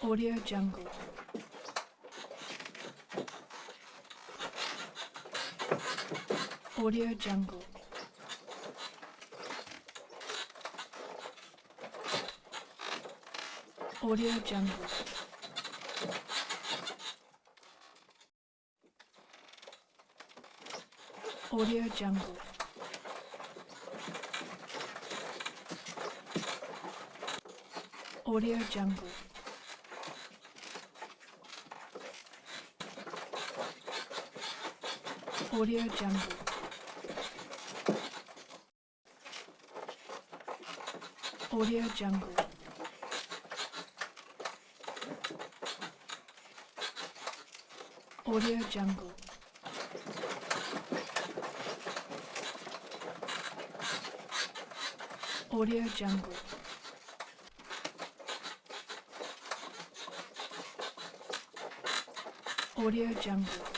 Audio Jungle. Audio Jungle. Audio Jungle. Audio Jungle. Audio Jungle. Audio Jungle. Audio Jungle. Audio Jungle. Audio Jungle. Audio Jungle.